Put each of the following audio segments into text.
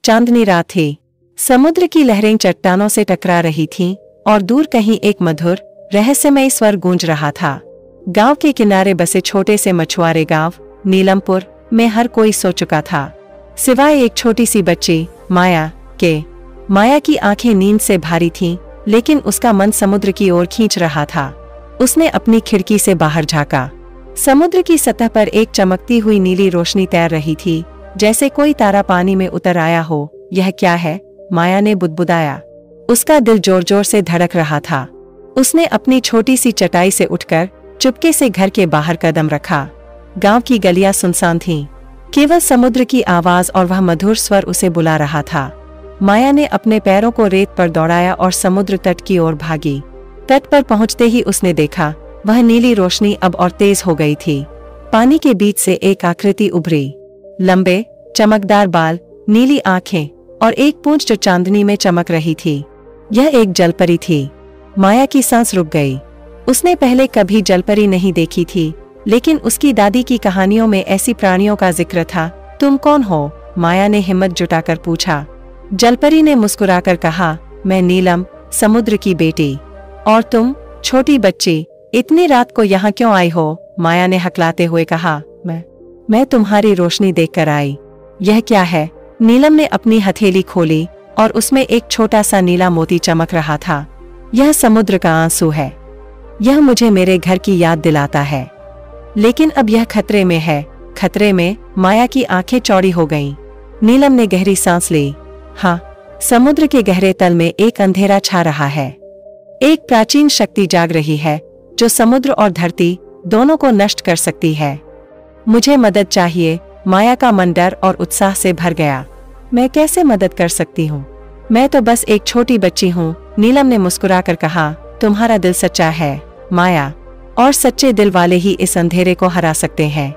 चांदनी रात थी। समुद्र की लहरें चट्टानों से टकरा रही थीं और दूर कहीं एक मधुर रहस्यमय स्वर गूंज रहा था। गांव के किनारे बसे छोटे से मछुआरे गांव नीलमपुर में हर कोई सो चुका था, सिवाय एक छोटी सी बच्ची माया के। माया की आंखें नींद से भारी थीं, लेकिन उसका मन समुद्र की ओर खींच रहा था। उसने अपनी खिड़की से बाहर झांका। समुद्र की सतह पर एक चमकती हुई नीली रोशनी तैर रही थी, जैसे कोई तारा पानी में उतर आया हो। यह क्या है? माया ने बुदबुदाया। उसका दिल जोर जोर से धड़क रहा था। उसने अपनी छोटी सी चटाई से उठकर चुपके से घर के बाहर कदम रखा। गांव की गलियां सुनसान थीं, केवल समुद्र की आवाज और वह मधुर स्वर उसे बुला रहा था। माया ने अपने पैरों को रेत पर दौड़ाया और समुद्र तट की ओर भागी। तट पर पहुंचते ही उसने देखा, वह नीली रोशनी अब और तेज हो गई थी। पानी के बीच से एक आकृति उभरी, लंबे चमकदार बाल, नीली आंखें और एक पूंछ जो चांदनी में चमक रही थी। यह एक जलपरी थी। माया की सांस रुक गई। उसने पहले कभी जलपरी नहीं देखी थी, लेकिन उसकी दादी की कहानियों में ऐसी प्राणियों का जिक्र था। तुम कौन हो? माया ने हिम्मत जुटाकर पूछा। जलपरी ने मुस्कुराकर कहा, मैं नीलम, समुद्र की बेटी। और तुम, छोटी बच्ची, इतनी रात को यहाँ क्यों आई हो? माया ने हकलाते हुए कहा, मैं तुम्हारी रोशनी देखकर आई। यह क्या है? नीलम ने अपनी हथेली खोली और उसमें एक छोटा सा नीला मोती चमक रहा था। यह समुद्र का आंसू है। यह मुझे मेरे घर की याद दिलाता है, लेकिन अब यह खतरे में है। खतरे में? माया की आंखें चौड़ी हो गईं। नीलम ने गहरी सांस ली। हाँ, समुद्र के गहरे तल में एक अंधेरा छा रहा है। एक प्राचीन शक्ति जाग रही है जो समुद्र और धरती दोनों को नष्ट कर सकती है। मुझे मदद चाहिए। माया का मन डर और उत्साह से भर गया। मैं कैसे मदद कर सकती हूँ? मैं तो बस एक छोटी बच्ची हूँ, नीलम ने मुस्कुराकर कहा। तुम्हारा दिल सच्चा है माया, और सच्चे दिल वाले ही इस अंधेरे को हरा सकते हैं।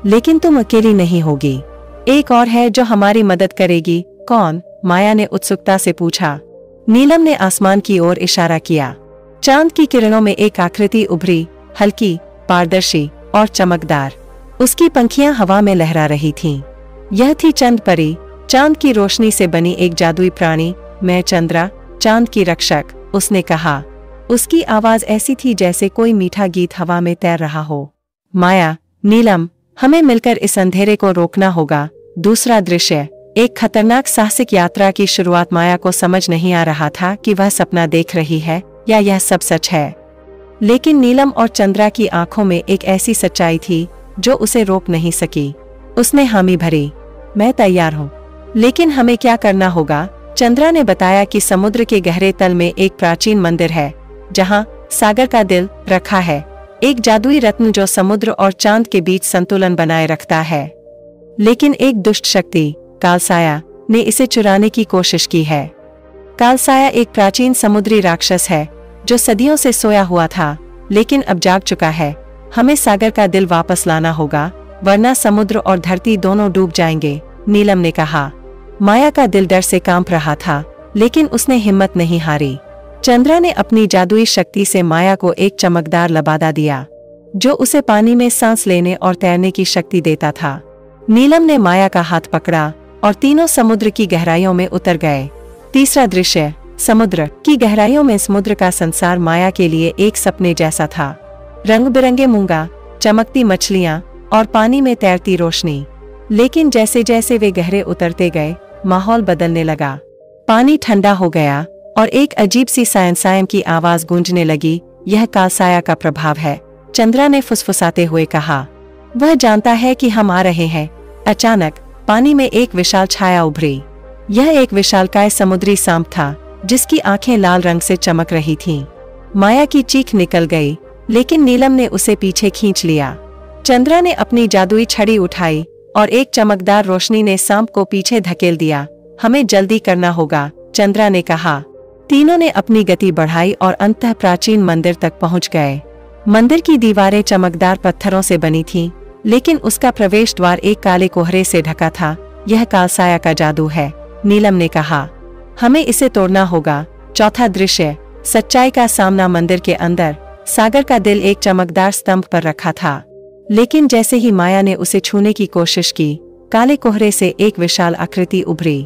लेकिन तुम अकेली नहीं होगी। एक और है जो हमारी मदद करेगी। कौन? माया ने उत्सुकता से पूछा। नीलम ने आसमान की ओर इशारा किया। चांद की किरणों में एक आकृति उभरी, हल्की, पारदर्शी और चमकदार। उसकी पंखियां हवा में लहरा रही थीं। यह थी चंद परी, चांद की रोशनी से बनी एक जादुई प्राणी। मैं चंद्रा, चांद की रक्षक, उसने कहा। उसकी आवाज ऐसी थी जैसे कोई मीठा गीत हवा में तैर रहा हो। माया, नीलम, हमें मिलकर इस अंधेरे को रोकना होगा। दूसरा दृश्य, एक खतरनाक साहसिक यात्रा की शुरुआत। माया को समझ नहीं आ रहा था कि वह सपना देख रही है या यह सब सच है, लेकिन नीलम और चंद्रा की आंखों में एक ऐसी सच्चाई थी जो उसे रोक नहीं सकी। उसने हामी भरी। मैं तैयार हूँ, लेकिन हमें क्या करना होगा? चंद्रा ने बताया कि समुद्र के गहरे तल में एक प्राचीन मंदिर है जहाँ सागर का दिल रखा है, एक जादुई रत्न जो समुद्र और चांद के बीच संतुलन बनाए रखता है। लेकिन एक दुष्ट शक्ति, कालसाया, ने इसे चुराने की कोशिश की है। कालसाया एक प्राचीन समुद्री राक्षस है जो सदियों से सोया हुआ था, लेकिन अब जाग चुका है। हमें सागर का दिल वापस लाना होगा, वरना समुद्र और धरती दोनों डूब जाएंगे, नीलम ने कहा। माया का दिल डर से कांप रहा था, लेकिन उसने हिम्मत नहीं हारी। चंद्रा ने अपनी जादुई शक्ति से माया को एक चमकदार लबादा दिया, जो उसे पानी में सांस लेने और तैरने की शक्ति देता था। नीलम ने माया का हाथ पकड़ा और तीनों समुद्र की गहराइयों में उतर गए। तीसरा दृश्य, समुद्र की गहराइयों में समुद्र का संसार माया के लिए एक सपने जैसा था। रंग बिरंगे मूंगा, चमकती मछलियां और पानी में तैरती रोशनी। लेकिन जैसे जैसे वे गहरे उतरते गए, माहौल बदलने लगा। पानी ठंडा हो गया और एक अजीब सी सायं की आवाज गूंजने लगी। यह कालसाया का प्रभाव है, चंद्रा ने फुसफुसाते हुए कहा। वह जानता है कि हम आ रहे हैं। अचानक पानी में एक विशाल छाया उभरी। यह एक विशालकाय समुद्री सांप था, जिसकी आंखें लाल रंग से चमक रही थीं। माया की चीख निकल गई, लेकिन नीलम ने उसे पीछे खींच लिया। चंद्रा ने अपनी जादुई छड़ी उठाई और एक चमकदार रोशनी ने सांप को पीछे धकेल दिया। हमें जल्दी करना होगा, चंद्रा ने कहा। तीनों ने अपनी गति बढ़ाई और अंततः प्राचीन मंदिर तक पहुंच गए। मंदिर की दीवारें चमकदार पत्थरों से बनी थीं, लेकिन उसका प्रवेश द्वार एक काले कोहरे से ढका था। यह कालसाया का जादू है, नीलम ने कहा। हमें इसे तोड़ना होगा। चौथा दृश्य, सच्चाई का सामना। मंदिर के अंदर सागर का दिल एक चमकदार स्तंभ पर रखा था, लेकिन जैसे ही माया ने उसे छूने की कोशिश की, काले कोहरे से एक विशाल आकृति उभरी।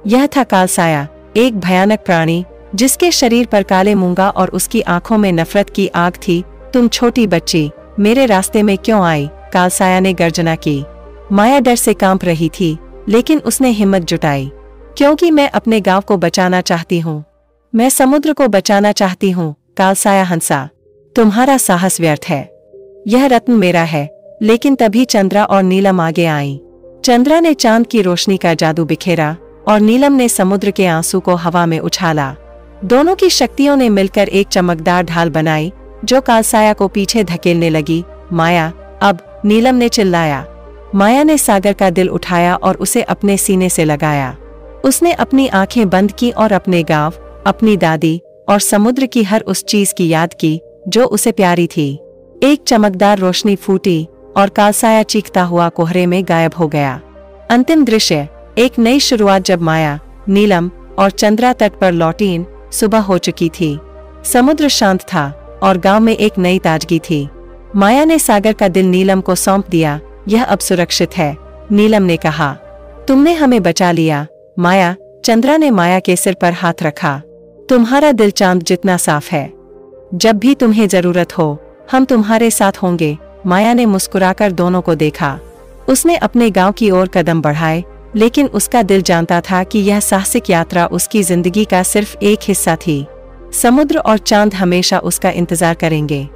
यह था कालसाया, एक भयानक प्राणी जिसके शरीर पर काले मूंगा और उसकी आंखों में नफरत की आग थी। तुम छोटी बच्ची मेरे रास्ते में क्यों आई? कालसाया ने गर्जना की। माया डर से कांप रही थी, लेकिन उसने हिम्मत जुटाई। क्योंकि मैं अपने गांव को बचाना चाहती हूँ, मैं समुद्र को बचाना चाहती हूँ। कालसाया हंसा। तुम्हारा साहस व्यर्थ है, यह रत्न मेरा है। लेकिन तभी चंद्रा और नीलम आगे आईं। चंद्रा ने चांद की रोशनी का जादू बिखेरा और नीलम ने समुद्र के आंसू को हवा में उछाला। दोनों की शक्तियों ने मिलकर एक चमकदार ढाल बनाई जो कालसाया को पीछे धकेलने लगी। माया, अब! नीलम ने चिल्लाया। माया ने सागर का दिल उठाया और उसे अपने सीने से लगाया। उसने अपनी आंखें बंद की और अपने गांव, अपनी दादी और समुद्र की हर उस चीज की याद की जो उसे प्यारी थी। एक चमकदार रोशनी फूटी और कालसाया चीखता हुआ कोहरे में गायब हो गया। अंतिम दृश्य, एक नई शुरुआत। जब माया, नीलम और चंद्रा तट पर लौटीं, सुबह हो चुकी थी। समुद्र शांत था और गांव में एक नई ताजगी थी। माया ने सागर का दिल नीलम को सौंप दिया। यह अब सुरक्षित है, नीलम ने कहा। तुमने हमें बचा लिया माया। चंद्रा ने माया के सिर पर हाथ रखा। तुम्हारा दिल चांद जितना साफ है। जब भी तुम्हें जरूरत हो, हम तुम्हारे साथ होंगे। माया ने मुस्कुराकर दोनों को देखा। उसने अपने गांव की ओर कदम बढ़ाए, लेकिन उसका दिल जानता था कि यह साहसिक यात्रा उसकी जिंदगी का सिर्फ एक हिस्सा थी। समुद्र और चांद हमेशा उसका इंतजार करेंगे।